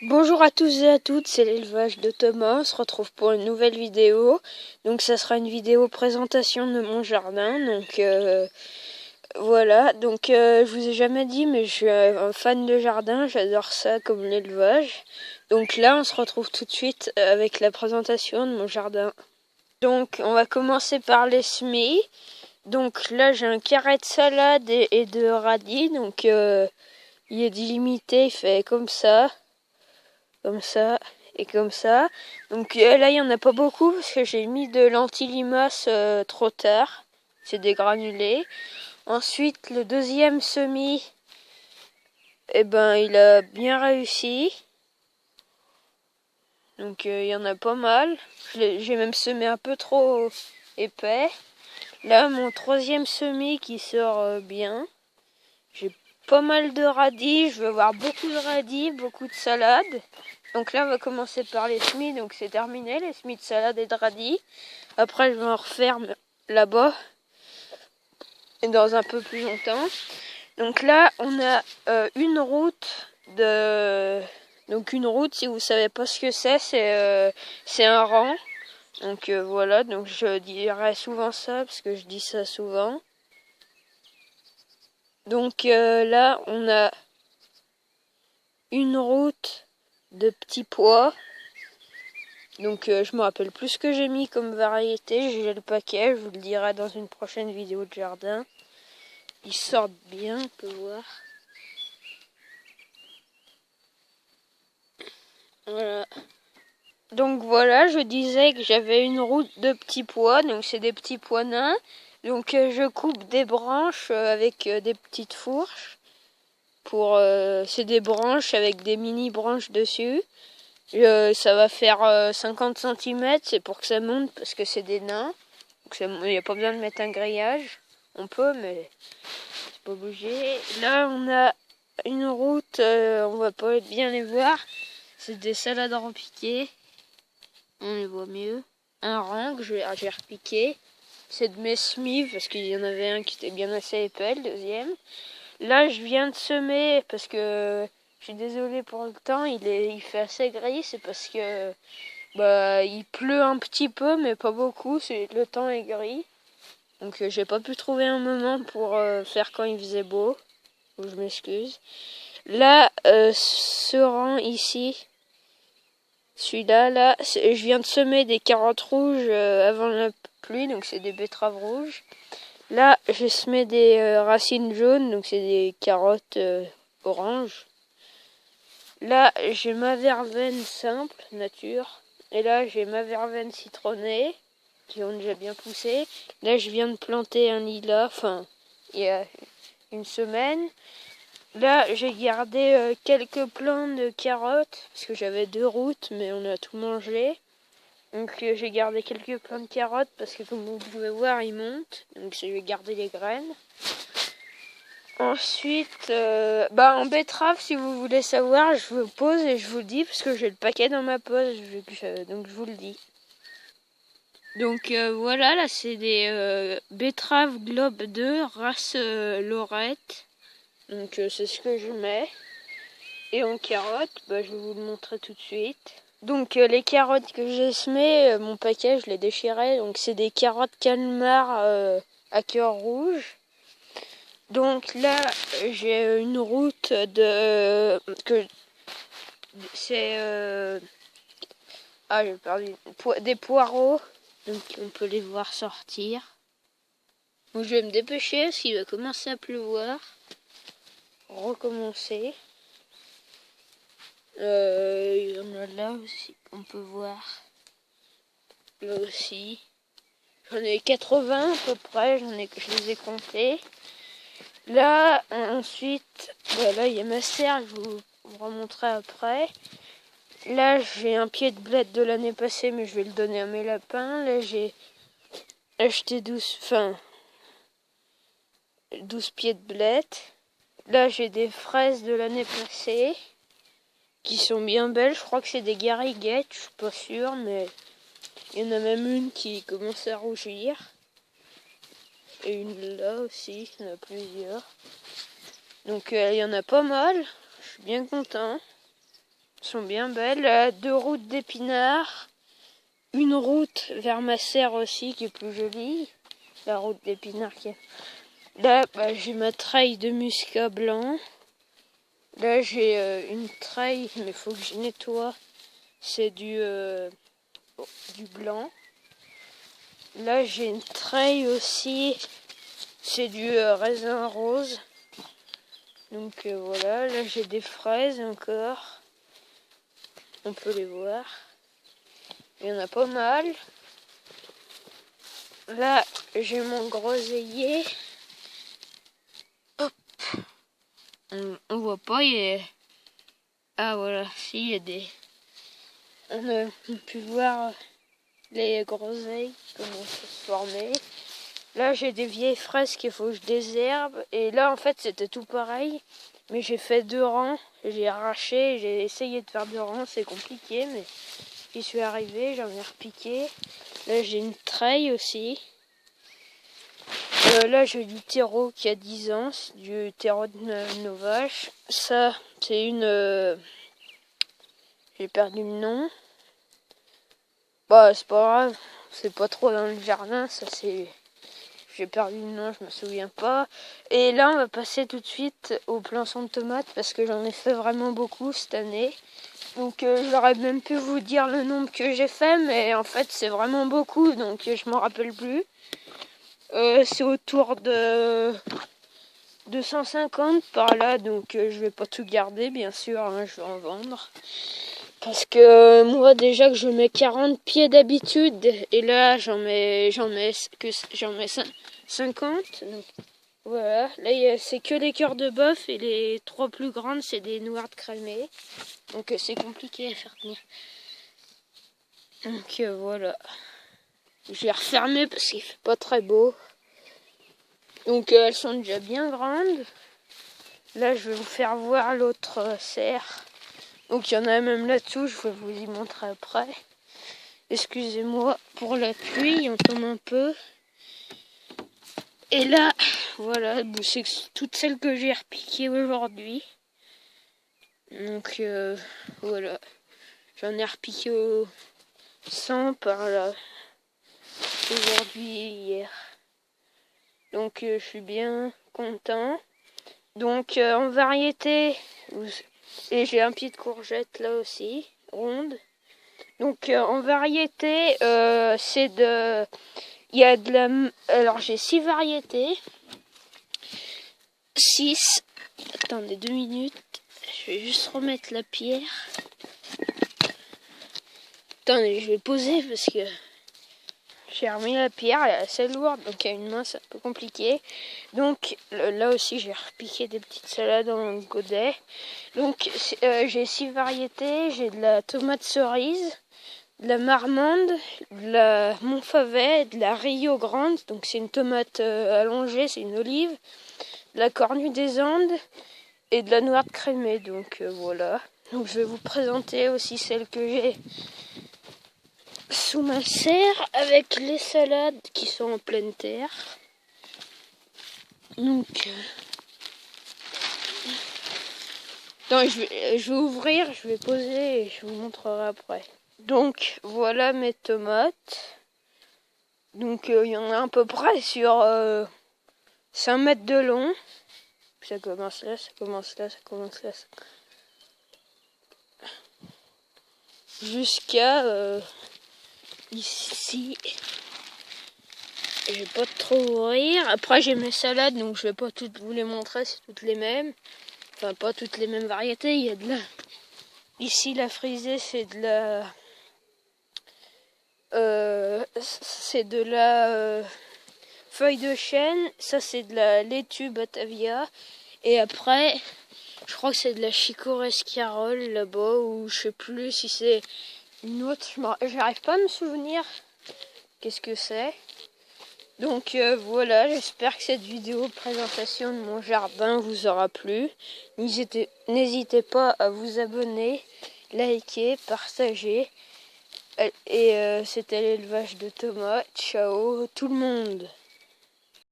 Bonjour à tous et à toutes, c'est l'élevage de Thomas, on se retrouve pour une nouvelle vidéo. Donc ça sera une vidéo présentation de mon jardin. Donc voilà, donc je vous ai jamais dit mais je suis un fan de jardin, j'adore ça comme l'élevage. Donc là on se retrouve tout de suite avec la présentation de mon jardin. Donc on va commencer par les semis. Donc là j'ai un carré de salade et de radis, donc il est délimité, il fait comme ça et comme ça. Donc là il y en a pas beaucoup parce que j'ai mis de l'anti-limace trop tard, c'est des granulés. Ensuite le deuxième semis, il a bien réussi, donc il y en a pas mal. J'ai même semé un peu trop épais. Là mon troisième semis qui sort bien, j'ai pas mal de radis, je veux avoir beaucoup de radis, beaucoup de salade. Donc là, on va commencer par les semis, donc c'est terminé, les semis de salade et de radis. Après, je vais en refaire là-bas, et dans un peu plus longtemps. Donc là, on a une route de... Donc une route, si vous savez pas ce que c'est un rang. Donc voilà, donc je dirais souvent ça, parce que je dis ça souvent. Donc là, on a une route de petits pois. Donc je me rappelle plus ce que j'ai mis comme variété, j'ai le paquet, je vous le dirai dans une prochaine vidéo de jardin. Ils sortent bien, on peut voir. Voilà. Donc voilà, je disais que j'avais une route de petits pois, donc c'est des petits pois nains. Donc je coupe des branches avec des petites fourches. C'est des branches avec des mini branches dessus. Ça va faire 50 cm, c'est pour que ça monte parce que c'est des nains. Donc il n'y a pas besoin de mettre un grillage. On peut, mais c'est pas obligé. Là, on a une route, on va pas bien les voir. C'est des salades repiquées. On les voit mieux. Un rang que j'ai repiqué. C'est de mes semis parce qu'il y en avait un qui était bien assez épais, le deuxième. Là, je viens de semer parce que je suis désolée pour le temps, il fait assez gris. C'est parce que il pleut un petit peu, mais pas beaucoup. Le temps est gris. Donc j'ai pas pu trouver un moment pour faire quand il faisait beau. Je m'excuse. Là, ce rang ici, celui-là, je viens de semer des carottes rouges avant la pluie, donc c'est des betteraves rouges. Là, j'ai semé des racines jaunes, donc c'est des carottes oranges. Là, j'ai ma verveine simple, nature. Et là, j'ai ma verveine citronnée, qui ont déjà bien poussé. Là, je viens de planter un lilas, il y a une semaine. Là, j'ai gardé quelques plants de carottes, parce que j'avais 2 routes, mais on a tout mangé. Donc j'ai gardé quelques plants de carottes, parce que comme vous pouvez voir, ils montent. Donc je vais garder les graines. Ensuite, en betterave, si vous voulez savoir, je vous pose et je vous le dis, parce que j'ai le paquet dans ma poche, donc je vous le dis. Donc voilà, là c'est des betteraves Globe 2, race Lorette. Donc c'est ce que je mets. Et en carottes, je vais vous le montrer tout de suite. Donc les carottes que j'ai semées, mon paquet je l'ai déchiré. Donc c'est des carottes calmar à cœur rouge. Donc là j'ai une route de c'est j'ai perdu des poireaux. Donc on peut les voir sortir. Donc je vais me dépêcher parce qu'il va commencer à pleuvoir. Recommencer. Il y en a là aussi, on peut voir. Là aussi. J'en ai 80 à peu près, je les ai comptés. Là, ensuite, là il y a ma serre, je vous remontrerai après. Là, j'ai un pied de bled de l'année passée, mais je vais le donner à mes lapins. Là, j'ai acheté 12 pieds de bled. Là, j'ai des fraises de l'année passée qui sont bien belles. Je crois que c'est des gariguettes, je suis pas sûre, mais il y en a même une qui commence à rougir. Et une là aussi, il y en a plusieurs. Donc il y en a pas mal, je suis bien content. sont bien belles. 2 routes d'épinards. Une route vers ma serre aussi qui est plus jolie. La route d'épinards qui est... Là, j'ai ma treille de muscat blanc. Là, j'ai une treille, mais il faut que je nettoie. C'est du blanc. Là, j'ai une treille aussi. C'est du raisin rose. Donc voilà, là j'ai des fraises encore. On peut les voir. Il y en a pas mal. Là, j'ai mon groseillier. Hop. On voit pas, il y a... Ah voilà, si, il y a des... On a pu voir les groseilles, comment ça se formait. Là, j'ai des vieilles fraises qu'il faut que je désherbe. Et là, en fait, c'était tout pareil. Mais j'ai fait 2 rangs. J'ai arraché, j'ai essayé de faire 2 rangs. C'est compliqué, mais j'y suis arrivé. J'en ai repiqué. Là, j'ai une treille aussi. Là, j'ai du terreau qui a 10 ans. C'est du terreau de nos vaches. Ça, c'est une... J'ai perdu le nom. Bah, c'est pas grave. C'est pas trop dans le jardin. Ça, c'est... J'ai perdu le nom, je me souviens pas. Et là, on va passer tout de suite au plançon de tomates parce que j'en ai fait vraiment beaucoup cette année. Donc, j'aurais même pu vous dire le nombre que j'ai fait, mais en fait, c'est vraiment beaucoup, donc je m'en rappelle plus. C'est autour de 250 par là, donc je vais pas tout garder, bien sûr, hein, je vais en vendre. Parce que moi, déjà que je mets 40 pieds d'habitude, et là, j'en mets 50. Donc, voilà, là, c'est que les cœurs de bœuf, et les 3 plus grandes, c'est des noires de crémée. Donc, c'est compliqué à faire tenir. Donc, voilà. Je vais refermer parce qu'il fait pas très beau. Donc, elles sont déjà bien grandes. Là, je vais vous faire voir l'autre serre. Donc il y en a même là-dessous, je vais vous y montrer après. Excusez-moi pour la pluie, il en tombe un peu. Et là, voilà, c'est toutes celles que j'ai repiquées aujourd'hui. Donc voilà, j'en ai repiqué 100 par là, aujourd'hui et hier. Donc je suis bien content. Donc en variété, et j'ai un pied de courgette là aussi, ronde. Donc en variété, c'est de... Il y a de la... Alors j'ai 6 variétés. 6. Attendez 2 minutes. Je vais juste remettre la pierre. Attendez, je vais poser parce que j'ai remis la pierre, elle est assez lourde, donc à une main c'est un peu compliqué. Donc là aussi j'ai repiqué des petites salades en godet. Donc j'ai 6 variétés, j'ai de la tomate cerise, de la marmande, de la montfavet, de la Rio Grande, donc c'est une tomate allongée, c'est une olive, de la cornue des Andes et de la noire de crémée. Donc voilà. Donc je vais vous présenter aussi celle que j'ai sous ma serre avec les salades qui sont en pleine terre. Donc non, je vais ouvrir, je vais poser et je vous montrerai après. Donc voilà mes tomates. Donc il y en a à peu près sur 5 mètres de long. Ça commence là, ça commence là, ça commence là. Jusqu'à ici. Je vais pas trop ouvrir. Après j'ai mes salades, donc je vais pas toutes vous les montrer, c'est toutes les mêmes. Enfin pas toutes les mêmes variétés. Il y a de la... Ici la frisée c'est de la... feuille de chêne. Ça c'est de la laitue Batavia. Et après, je crois que c'est de la chicorée escarole là-bas, ou je sais plus si c'est une autre. J'arrive pas à me souvenir qu'est-ce que c'est. Donc voilà, j'espère que cette vidéo présentation de mon jardin vous aura plu. N'hésitez pas à vous abonner, liker, partager. Et c'était l'élevage de tomates. Ciao tout le monde.